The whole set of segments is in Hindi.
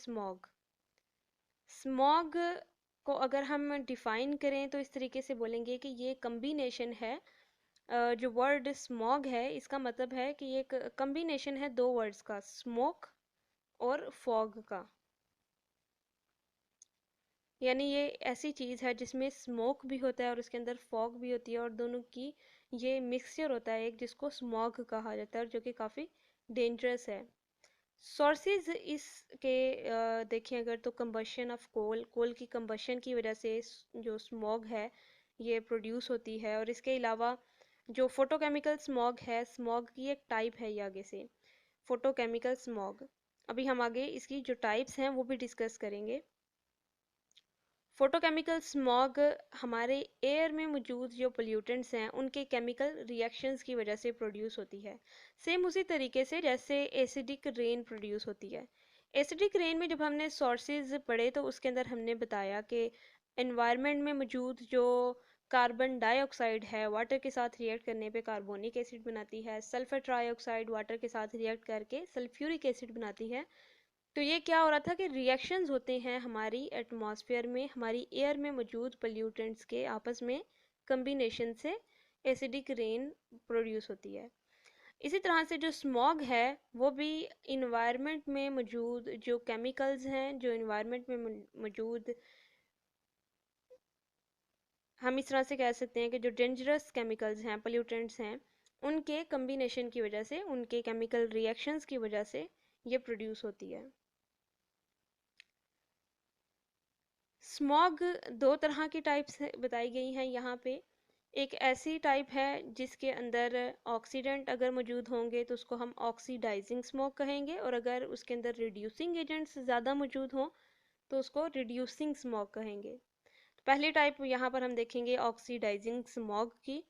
स्मॉग। स्मॉग को अगर हम डिफाइन करें तो इस तरीके से बोलेंगे कि ये कम्बिनेशन है। जो वर्ड स्मॉग है इसका मतलब है कि ये एक कम्बिनेशन है दो वर्ड्स का, स्मोक और फॉग का। यानी ये ऐसी चीज़ है जिसमें स्मोक भी होता है और उसके अंदर फॉग भी होती है, और दोनों की ये मिक्सचर होता है एक, जिसको स्मॉग कहा जाता है, और जो कि काफ़ी डेंजरस है। सोर्सेज इसके देखें अगर तो कंबशन ऑफ कोल, कोल की कंबशन की वजह से जो स्मॉग है ये प्रोड्यूस होती है। और इसके अलावा जो फोटोकेमिकल स्मॉग है, स्मॉग की एक टाइप है ये आगे से, फोटोकेमिकल स्मॉग। अभी हम आगे इसकी जो टाइप्स हैं वो भी डिस्कस करेंगे। फोटोकेमिकल स्मॉग हमारे एयर में मौजूद जो पोल्यूटेंट्स हैं उनके केमिकल रिएक्शंस की वजह से प्रोड्यूस होती है। सेम उसी तरीके से जैसे एसिडिक रेन प्रोड्यूस होती है। एसिडिक रेन में जब हमने सोर्सेज पढ़े तो उसके अंदर हमने बताया कि एनवायरनमेंट में मौजूद जो कार्बन डाइऑक्साइड है वाटर के साथ रिएक्ट करने पे कार्बोनिक एसिड बनाती है, सल्फर ट्राइऑक्साइड वाटर के साथ रिएक्ट करके सल्फ्यूरिक एसिड बनाती है। तो ये क्या हो रहा था कि रिएक्शंस होते हैं हमारी एटमॉस्फेयर में, हमारी एयर में मौजूद पोल्यूटेंट्स के आपस में कम्बिनेशन से एसिडिक रेन प्रोड्यूस होती है। इसी तरह से जो स्मॉग है वो भी इन्वायरमेंट में मौजूद जो केमिकल्स हैं, जो इन्वायरमेंट में मौजूद, हम इस तरह से कह सकते हैं कि जो डेंजरस केमिकल्स हैं, पोल्यूटेंट्स हैं, उनके कम्बिनेशन की वजह से, उनके केमिकल रिएक्शंस की वजह से ये प्रोड्यूस होती है। स्मॉग दो तरह की टाइप्स बताई गई हैं यहाँ पे। एक ऐसी टाइप है जिसके अंदर ऑक्सीडेंट अगर मौजूद होंगे तो उसको हम ऑक्सीडाइजिंग स्मॉग कहेंगे, और अगर उसके अंदर रिड्यूसिंग एजेंट्स ज़्यादा मौजूद हों तो उसको रिड्यूसिंग स्मॉग कहेंगे। तो पहली टाइप यहाँ पर हम देखेंगे ऑक्सीडाइजिंग स्मॉग की।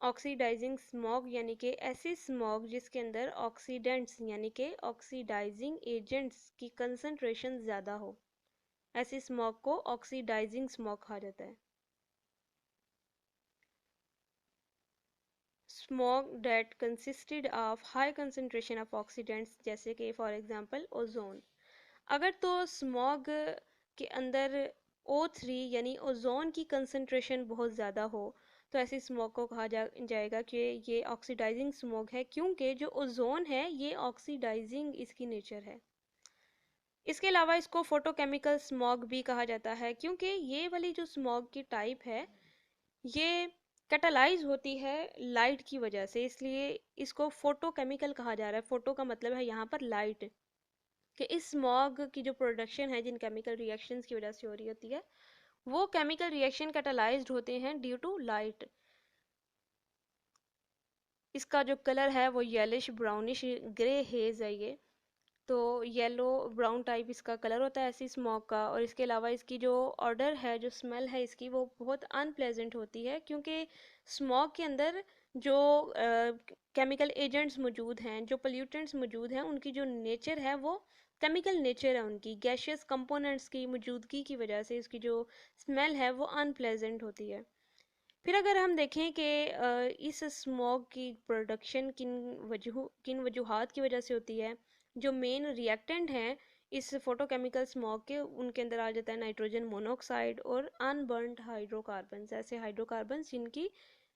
ऑक्सीडाइजिंग स्मॉग यानी कि ऐसी स्मॉग जिसके अंदर ऑक्सीडेंट्स यानी कि ऑक्सीडाइजिंग एजेंट्स की कंसंट्रेशन ज़्यादा हो, ऐसी स्मॉग को ऑक्सीडाइजिंग स्मॉग कहा जाता है। Smog that consisted of high concentration of oxidants, जैसे कि फॉर एग्जांपल ओजोन। अगर तो स्मॉग के अंदर O3 यानी ओजोन की कंसंट्रेशन बहुत ज़्यादा हो तो ऐसी स्मॉग को कहा जाएगा कि ये ऑक्सीडाइजिंग स्मॉग है, क्योंकि जो ओजोन है ये ऑक्सीडाइजिंग इसकी नेचर है। इसके अलावा इसको फोटोकेमिकल स्मॉग भी कहा जाता है, क्योंकि ये वाली जो स्मॉग की टाइप है ये कैटालाइज होती है लाइट की वजह से, इसलिए इसको फोटोकेमिकल कहा जा रहा है। फोटो का मतलब है यहाँ पर लाइट, कि इस स्मॉग की जो प्रोडक्शन है जिन केमिकल रिएक्शंस की वजह से हो रही होती है वो केमिकल रिएक्शन कैटालाइज्ड होते हैं ड्यू टू लाइट। इसका जो कलर है वो येलिश ब्राउनिश ग्रे हेज है ये, तो येलो ब्राउन टाइप इसका कलर होता है ऐसी स्मॉग का। और इसके अलावा इसकी जो ऑर्डर है, जो स्मेल है इसकी, वो बहुत अनप्लेजेंट होती है, क्योंकि स्मॉग के अंदर जो केमिकल एजेंट्स मौजूद हैं, जो पोल्यूटेंट्स मौजूद हैं, उनकी जो नेचर है वो केमिकल नेचर है, उनकी गैशियस कंपोनेंट्स की मौजूदगी की वजह से इसकी जो स्मेल है वो अनप्लेजेंट होती है। फिर अगर हम देखें कि इस स्मॉग की प्रोडक्शन किन वजूहात की वजह से होती है, जो मेन रिएक्टेंट हैं इस फोटोकेमिकल स्मॉग के, उनके अंदर आ जाता है नाइट्रोजन मोनोऑक्साइड और अनबर्न्ड हाइड्रोकार्बन्स, ऐसे हाइड्रोकार्बन्स जिनकी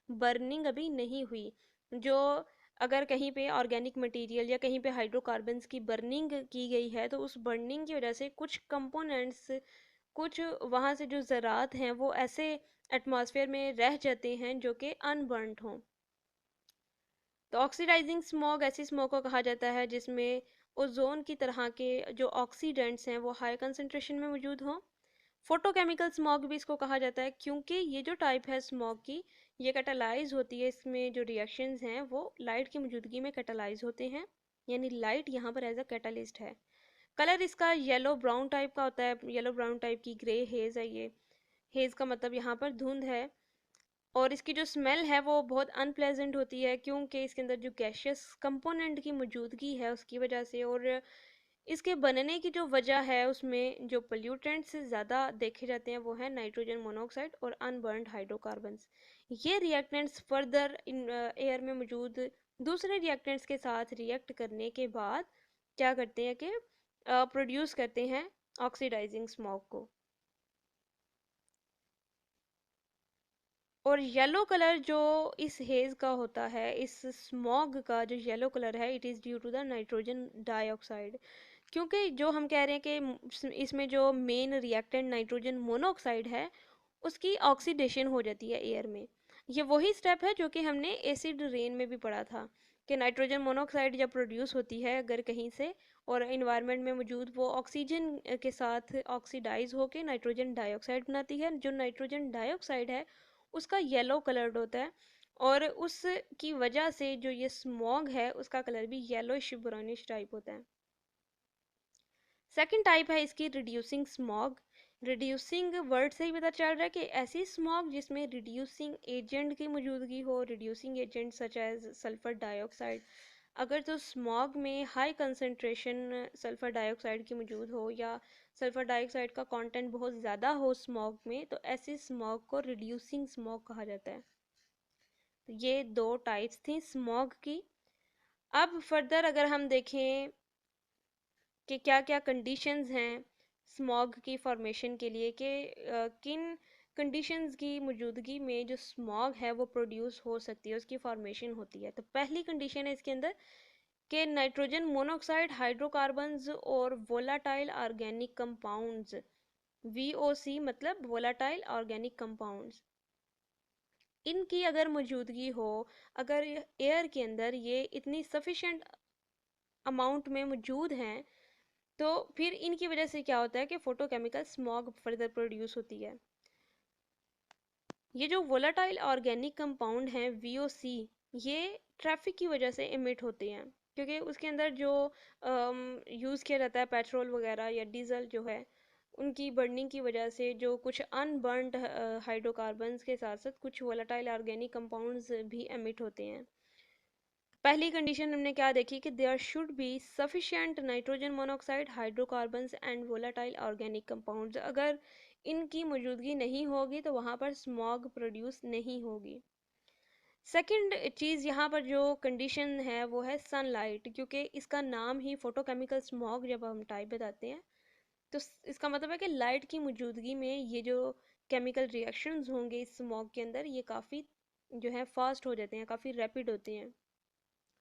बर्निंग अभी नहीं हुई। जो अगर कहीं पे ऑर्गेनिक मटेरियल या कहीं पे हाइड्रोकार्बन्स की बर्निंग की गई है तो उस बर्निंग की वजह से कुछ कंपोनेंट्स, कुछ वहाँ से जो ज़रात हैं वो ऐसे एटमॉस्फेयर में रह जाते हैं जो कि अनबर्नड हों। तो ऑक्सीडाइजिंग स्मॉग ऐसी स्मॉग को कहा जाता है जिसमें ओजोन की तरह के जो ऑक्सीडेंट्स हैं वो हाई कंसंट्रेशन में मौजूद हों। फोटोकेमिकल स्मॉग भी इसको कहा जाता है, क्योंकि ये जो टाइप है स्मॉग की ये कैटालाइज होती है, इसमें जो रिएक्शंस हैं वो लाइट की मौजूदगी में कैटालाइज होते हैं, यानी लाइट यहाँ पर एज अ कैटालिस्ट है। कलर इसका येलो ब्राउन टाइप का होता है, येलो ब्राउन टाइप की ग्रे हेज है ये। हेज का मतलब यहाँ पर धुंध है। और इसकी जो स्मेल है वो बहुत अनप्लेजेंट होती है, क्योंकि इसके अंदर जो गैशियस कंपोनेंट की मौजूदगी है उसकी वजह से, और इसके बनने की जो वजह है उसमें जो पोल्यूटेंट्स ज़्यादा देखे जाते हैं वो है नाइट्रोजन मोनोऑक्साइड और अनबर्न्ड हाइड्रोकार्बन्स। ये रिएक्टेंट्स फर्दर इन एयर में मौजूद दूसरे रिएक्टेंट्स के साथ रिएक्ट करने के बाद क्या करते हैं कि प्रोड्यूस करते हैं ऑक्सीडाइजिंग स्मॉग को। और येलो कलर जो इस हेज का होता है, इस स्मॉग का जो येलो कलर है, it is due to the nitrogen dioxide. क्योंकि जो हम कह रहे हैं कि इसमें जो मेन रिएक्टेंट नाइट्रोजन मोनोऑक्साइड है, उसकी ऑक्सीडेशन हो जाती है एयर में। ये वही स्टेप है जो कि हमने एसिड रेन में भी पढ़ा था, कि नाइट्रोजन मोनोऑक्साइड जब प्रोड्यूस होती है अगर कहीं से, और इन्वायरमेंट में मौजूद, वो ऑक्सीजन के साथ ऑक्सीडाइज होकर नाइट्रोजन डाइऑक्साइड बनाती है। जो नाइट्रोजन डाइऑक्साइड है उसका येलो कलर्ड होता है, और उसकी वजह से जो ये स्मॉग है उसका कलर भी येलोइश ब्राउनिश टाइप होता है। सेकंड टाइप है इसकी रिड्यूसिंग स्मॉग। रिड्यूसिंग वर्ड से ही पता चल रहा है कि ऐसी स्मॉग जिसमें रिड्यूसिंग एजेंट की मौजूदगी हो, reducing agent such as sulphur dioxide. अगर तो स्मॉग में हाई कंसनट्रेशन सल्फर डाइऑक्साइड की मौजूद हो, या सल्फर डाइऑक्साइड का कंटेंट बहुत ज़्यादा हो स्मॉग में, तो ऐसी स्मॉग को रिड्यूसिंग स्मॉग कहा जाता है। तो ये दो टाइप्स थी स्मॉग की। अब फर्दर अगर हम देखें कि क्या क्या कंडीशंस हैं स्मॉग की फॉर्मेशन के लिए, कि किन कंडीशंस की मौजूदगी में जो स्मॉग है वो प्रोड्यूस हो सकती है, उसकी फॉर्मेशन होती है। तो पहली कंडीशन है इसके अंदर कि नाइट्रोजन मोनोऑक्साइड हाइड्रोकार्बन्स और वोलाटाइल ऑर्गेनिक कंपाउंड्स, VOC मतलब वोलाटाइल ऑर्गेनिक कंपाउंड्स, इनकी अगर मौजूदगी हो, अगर एयर के अंदर ये इतनी सफिशेंट अमाउंट में मौजूद हैं, तो फिर इनकी वजह से क्या होता है कि फोटोकेमिकल स्मॉग फर्दर प्रोड्यूस होती है। ये जो वोलाटाइल ऑर्गेनिक कंपाउंड हैं VOC, ये ट्रैफिक की वजह से इमिट होते हैं, क्योंकि उसके अंदर जो यूज़ किया जाता है पेट्रोल वगैरह या डीजल जो है, उनकी बर्निंग की वजह से जो कुछ अनबर्नड हाइड्रोकार्बन्स के साथ साथ कुछ वोलाटाइल ऑर्गेनिक कंपाउंड्स भी एमिट होते हैं। पहली कंडीशन हमने क्या देखी कि there should be sufficient nitrogen monoxide hydrocarbons and volatile organic compounds. अगर इनकी मौजूदगी नहीं होगी तो वहाँ पर स्मॉग प्रोड्यूस नहीं होगी। सेकंड चीज़ यहाँ पर जो कंडीशन है वो है सनलाइट, क्योंकि इसका नाम ही फोटोकेमिकल स्मॉग जब हम टाइप बताते हैं, तो इसका मतलब है कि लाइट की मौजूदगी में ये जो केमिकल रिएक्शंस होंगे इस स्मॉग के अंदर, ये काफ़ी जो है फास्ट हो जाते हैं, काफ़ी रैपिड होते हैं।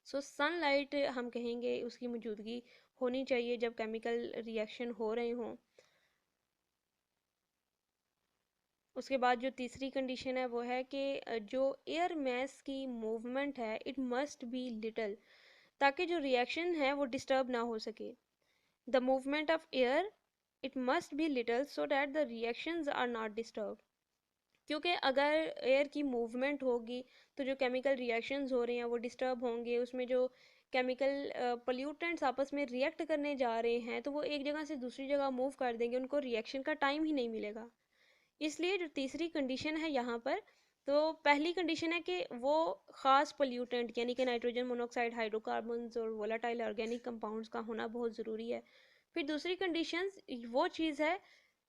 सो सनलाइट हम कहेंगे उसकी मौजूदगी होनी चाहिए जब केमिकल रिएक्शन हो रहे हों। उसके बाद जो तीसरी कंडीशन है वो है कि जो एयर मास की मूवमेंट है इट मस्ट बी लिटिल, ताकि जो रिएक्शन है वो डिस्टर्ब ना हो सके। The movement of air it must be little so that the reactions are not disturb. क्योंकि अगर एयर की मूवमेंट होगी तो जो केमिकल रिएक्शंस हो रहे हैं वो डिस्टर्ब होंगे, उसमें जो केमिकल पोल्यूटेंट्स आपस में रिएक्ट करने जा रहे हैं तो वो एक जगह से दूसरी जगह मूव कर देंगे, उनको रिएक्शन का टाइम ही नहीं मिलेगा। इसलिए जो तीसरी कंडीशन है यहाँ पर, तो पहली कंडीशन है कि वो ख़ास पोल्यूटेंट यानी कि नाइट्रोजन मोनोऑक्साइड हाइड्रोकार्बन्स और वोलाटाइल ऑर्गेनिक कंपाउंड्स का होना बहुत ज़रूरी है। फिर दूसरी कंडीशन वो चीज़ है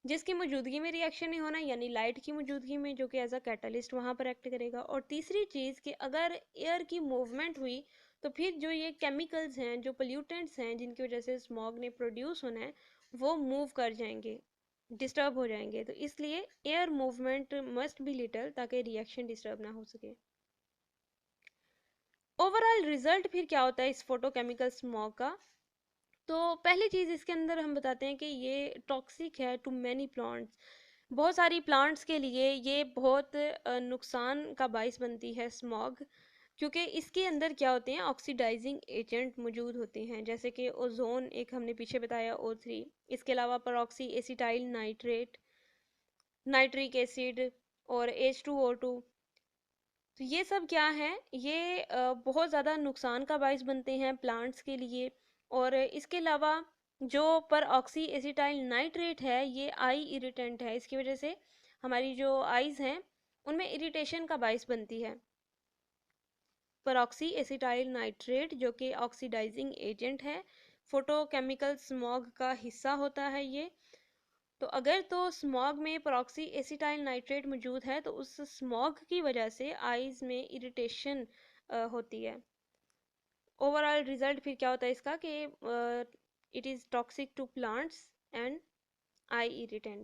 जिसकी मौजूदगी में रिएक्शन नहीं होना, यानी लाइट की मौजूदगी में, जो कि एज अ कैटलिस्ट वहाँ पर एक्ट करेगा। और तीसरी चीज़ कि अगर एयर की मूवमेंट हुई तो फिर जो ये केमिकल्स हैं, जो पोल्यूटेंट्स हैं जिनकी वजह से स्मॉग ने प्रोड्यूस होना है, वो मूव कर जाएंगे, डिस्टर्ब हो जाएंगे। तो इसलिए air movement must be little ताकि रिएक्शन डिस्टर्ब ना हो सके। ओवरऑल रिजल्ट फिर क्या होता है इस फोटोकेमिकल स्मॉग का? तो पहली चीज़ इसके अंदर हम बताते हैं कि ये टॉक्सिक है टू मैनी प्लांट्स। बहुत सारी प्लांट्स के लिए ये बहुत नुकसान का बाइस बनती है स्मॉग, क्योंकि इसके अंदर क्या होते हैं ऑक्सीडाइजिंग एजेंट मौजूद होते हैं, जैसे कि ओजोन एक हमने पीछे बताया O3, इसके अलावा परऑक्सी एसिटाइल नाइट्रेट, नाइट्रिक एसिड और H2O2। तो ये सब क्या है, ये बहुत ज़्यादा नुकसान का बाइस बनते हैं प्लांट्स के लिए। और इसके अलावा जो पर ऑक्सी एसिटाइल नाइट्रेट है ये आई इरिटेंट है, इसकी वजह से हमारी जो आइज़ हैं उनमें इरिटेशन का बाइस बनती है। पर ऑक्सी एसिटाइल नाइट्रेट जो कि ऑक्सीडाइजिंग एजेंट है, फोटोकेमिकल स्मॉग का हिस्सा होता है ये। तो अगर तो स्मॉग में परऑक्सी एसिटाइल नाइट्रेट मौजूद है तो उस स्मॉग की वजह से आइज़ में इरिटेशन होती है। ओवरऑल रिजल्ट फिर क्या होता है इसका कि it is toxic to plants and eye irritant.